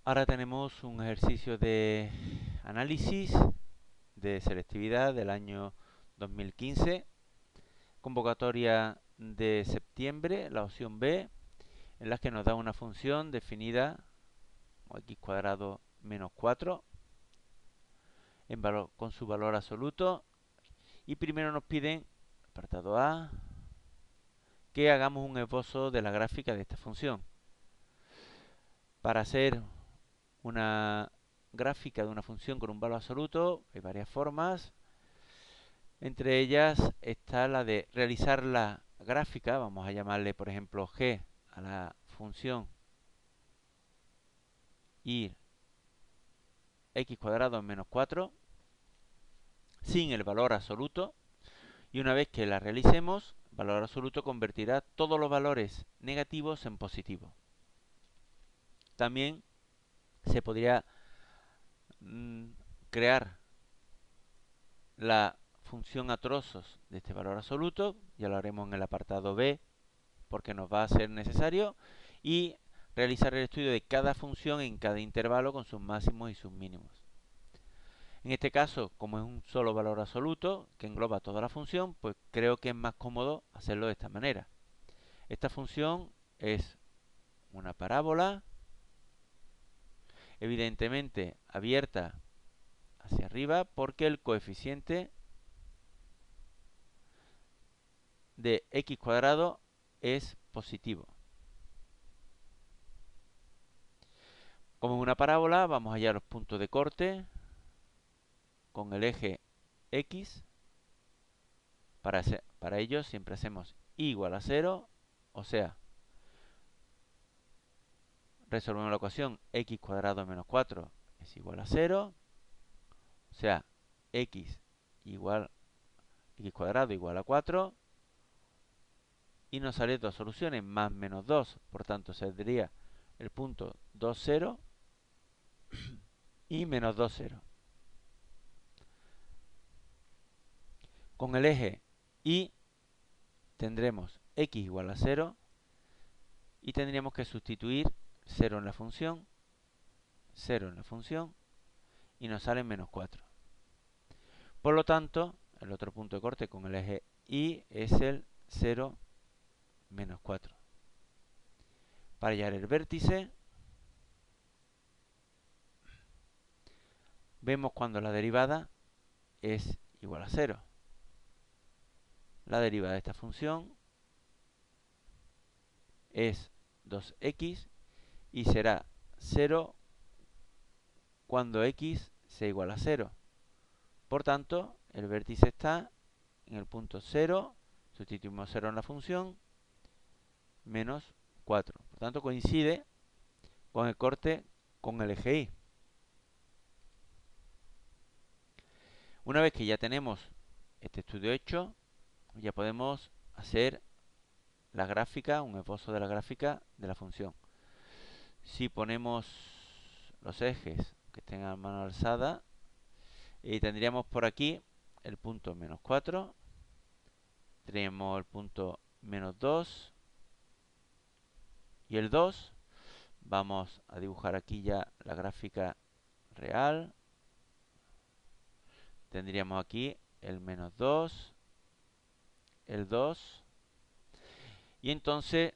Ahora tenemos un ejercicio de análisis de selectividad del año 2015, convocatoria de septiembre, la opción B, en la que nos da una función definida como x cuadrado menos 4 con su valor absoluto, y primero nos piden, apartado A, que hagamos un esbozo de la gráfica de esta función. Para hacer una gráfica de una función con un valor absoluto hay varias formas. Entre ellas está la de realizar la gráfica, vamos a llamarle por ejemplo g a la función y x cuadrado menos 4 sin el valor absoluto, y una vez que la realicemos, el valor absoluto convertirá todos los valores negativos en positivos. También se podría crear la función a trozos de este valor absoluto, ya lo haremos en el apartado B porque nos va a ser necesario, y realizar el estudio de cada función en cada intervalo con sus máximos y sus mínimos. En este caso, como es un solo valor absoluto que engloba toda la función, pues creo que es más cómodo hacerlo de esta manera. Esta función es una parábola, evidentemente abierta hacia arriba porque el coeficiente de x cuadrado es positivo. Como es una parábola, vamos allá a los puntos de corte con el eje x. Para ello siempre hacemos y igual a 0, o sea, resolvemos la ecuación x cuadrado menos 4 es igual a 0, o sea, x cuadrado igual a 4, y nos salen dos soluciones, más menos 2, por tanto saldría el punto 2, 0 y menos 2, 0. Con el eje y tendremos x igual a 0 y tendríamos que sustituir 0 en la función, 0 en la función, y nos sale menos 4. Por lo tanto, el otro punto de corte con el eje y es el 0, menos 4. Para hallar el vértice, vemos cuando la derivada es igual a 0. La derivada de esta función es 2x y será 0 cuando x sea igual a 0. Por tanto, el vértice está en el punto 0, sustituimos 0 en la función, menos 4. Por tanto, coincide con el corte con el eje y. Una vez que ya tenemos este estudio hecho, ya podemos hacer la gráfica, un esbozo de la gráfica de la función. Si ponemos los ejes que estén a mano alzada, y tendríamos por aquí el punto menos 4, tendríamos el punto menos 2 y el 2. Vamos a dibujar aquí ya la gráfica real. Tendríamos aquí el menos 2, el 2, y entonces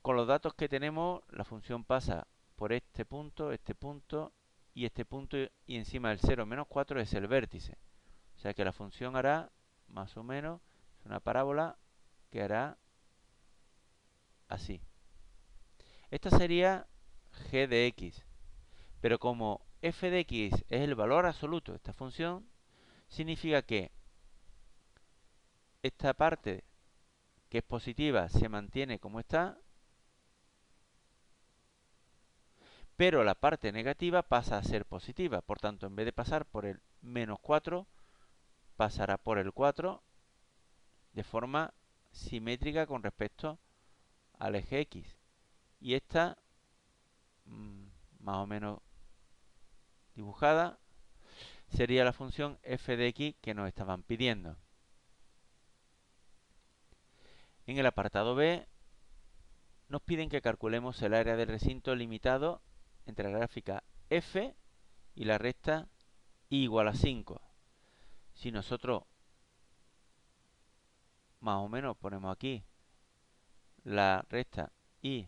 con los datos que tenemos la función pasa por este punto y este punto, y encima del 0 menos 4 es el vértice. O sea que la función hará más o menos, es una parábola que hará así. Esta sería g de x, pero como f de x es el valor absoluto de esta función, significa que esta parte que es positiva se mantiene como está, pero la parte negativa pasa a ser positiva. Por tanto, en vez de pasar por el menos 4, pasará por el 4 de forma simétrica con respecto al eje x. Y esta, más o menos dibujada, sería la función f de x que nos estaban pidiendo. En el apartado B nos piden que calculemos el área del recinto limitado entre la gráfica f y la recta y igual a 5. Si nosotros más o menos ponemos aquí la recta y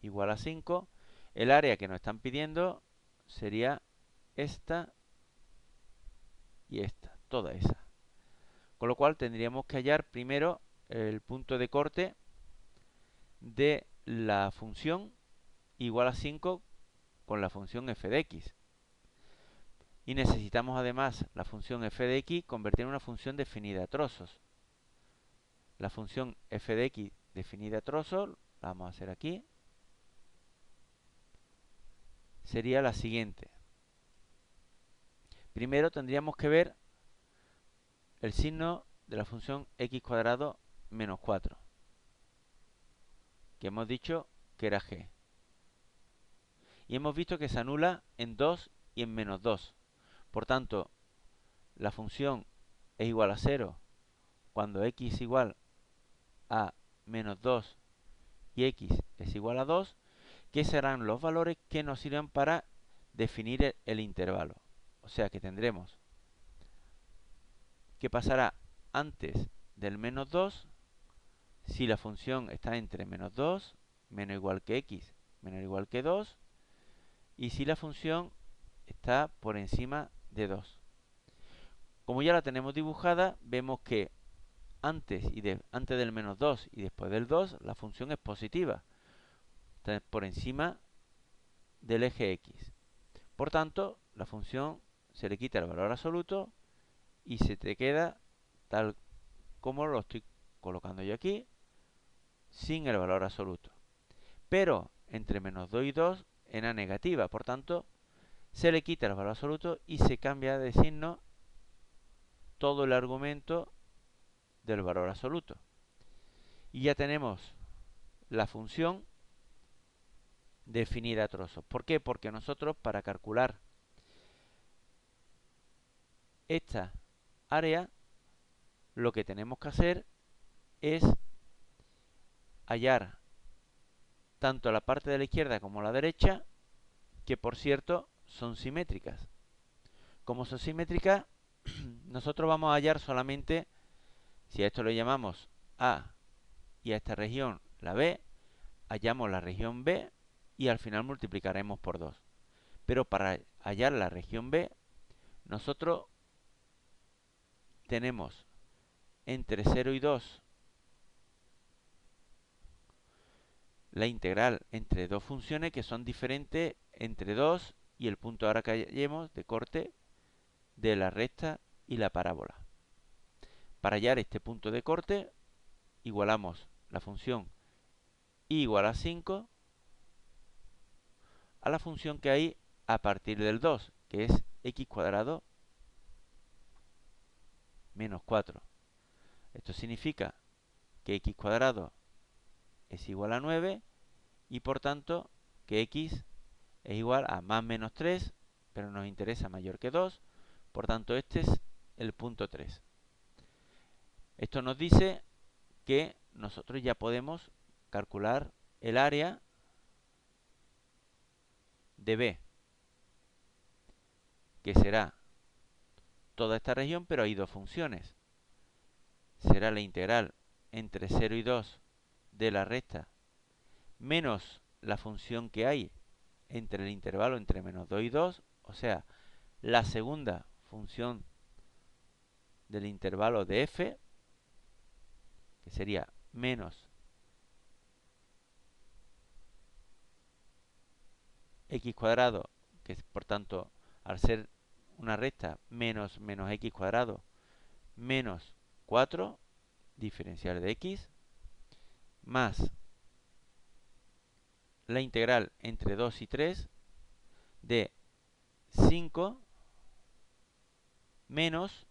igual a 5, el área que nos están pidiendo sería esta y esta, toda esa. Con lo cual tendríamos que hallar primero el punto de corte de la función igual a 5 con la función f de x. Y necesitamos además la función f de x convertir en una función definida a trozos. La función f de x definida a trozos, la vamos a hacer aquí, sería la siguiente. Primero tendríamos que ver el signo de la función x cuadrado menos 4, que hemos dicho que era g. Y hemos visto que se anula en 2 y en menos 2. Por tanto, la función es igual a 0 cuando x es igual a menos 2 y x es igual a 2, que serán los valores que nos sirvan para definir el intervalo. O sea que tendremos que pasará antes del menos 2 si la función está entre menos 2, menos igual que x, menos igual que 2, y si la función está por encima de 2. Como ya la tenemos dibujada, vemos que antes del menos 2 y después del 2, la función es positiva. Está por encima del eje x. Por tanto, la función se le quita el valor absoluto y se te queda tal como lo estoy colocando yo aquí, sin el valor absoluto. Pero entre menos 2 y 2 era negativa, por tanto, se le quita el valor absoluto y se cambia de signo todo el argumento del valor absoluto. Y ya tenemos la función definida a trozos. ¿Por qué? Porque nosotros para calcular esta área lo que tenemos que hacer es hallar tanto la parte de la izquierda como la derecha, que por cierto son simétricas. Como son simétricas, nosotros vamos a hallar solamente, si a esto lo llamamos A y a esta región la B, hallamos la región B y al final multiplicaremos por 2. Pero para hallar la región B, nosotros tenemos entre 0 y 2 la integral entre dos funciones que son diferentes entre 2 y el punto ahora que hallemos de corte de la recta y la parábola. Para hallar este punto de corte, igualamos la función y igual a 5 a la función que hay a partir del 2, que es x cuadrado menos 4. Esto significa que x cuadrado es igual a 9 y por tanto que x es igual a más menos 3, pero nos interesa mayor que 2, por tanto este es el punto 3. Esto nos dice que nosotros ya podemos calcular el área de B, que será toda esta región, pero hay dos funciones. Será la integral entre 0 y 2 de la recta menos la función que hay entre el intervalo entre menos 2 y 2, o sea, la segunda función del intervalo de f, que sería menos x cuadrado, que es por tanto, al ser una recta, menos x cuadrado, menos 4, diferencial de x, más la integral entre 2 y 3 de 5 menos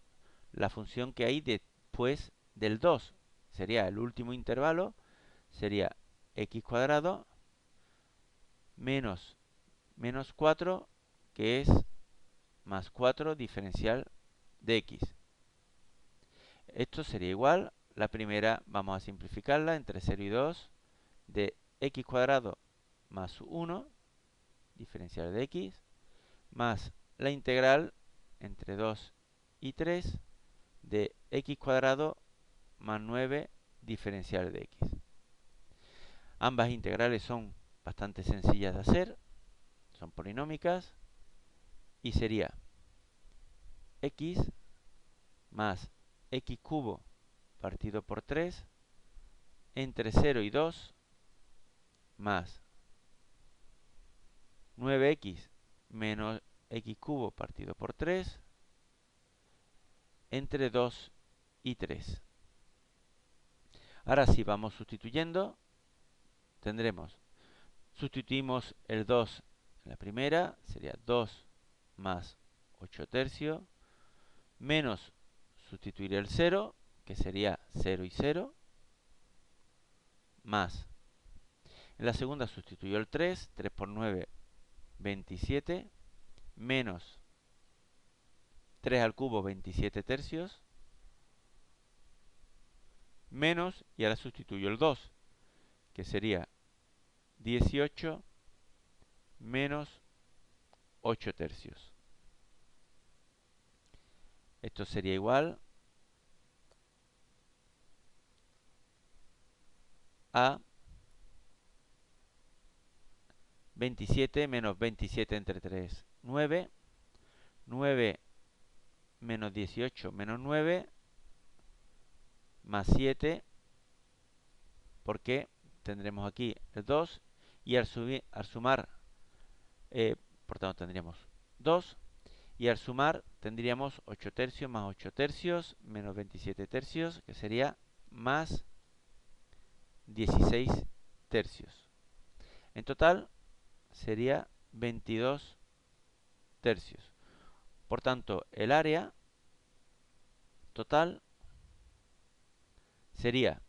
la función que hay después del 2. Sería el último intervalo, sería x cuadrado menos 4, que es más 4 diferencial de x. Esto sería igual, la primera vamos a simplificarla entre 0 y 2 de x cuadrado más 1 diferencial de x, más la integral entre 2 y 3 de x cuadrado más 9 diferencial de x. Ambas integrales son bastante sencillas de hacer, son polinómicas, y sería x más x cubo partido por 3 entre 0 y 2 más 9x menos x cubo partido por 3 entre 2 y 3. Ahora sí, vamos sustituyendo. Sustituimos el 2 en la primera, sería 2 más 8 tercios, menos sustituir el 0, que sería 0 y 0, más. En la segunda sustituyo el 3, 3 por 9, 27, menos 3 al cubo, 27 tercios, menos, y ahora sustituyo el 2, que sería 18 menos 8 tercios. Esto sería igual a 27 menos 27 entre 3, 9. 9 menos 18 menos 9 más 7, porque tendremos aquí el 2 y al sumar, por tanto tendríamos 2 y al sumar tendríamos 8 tercios más 8 tercios menos 27 tercios, que sería más 16 tercios. En total sería 22 tercios. Por tanto, el área total sería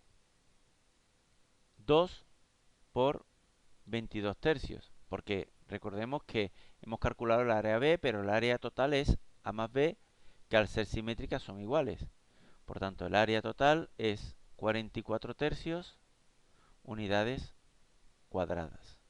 2 por 22 tercios, porque recordemos que hemos calculado el área B, pero el área total es A más B, que al ser simétricas son iguales. Por tanto, el área total es 44 tercios unidades cuadradas.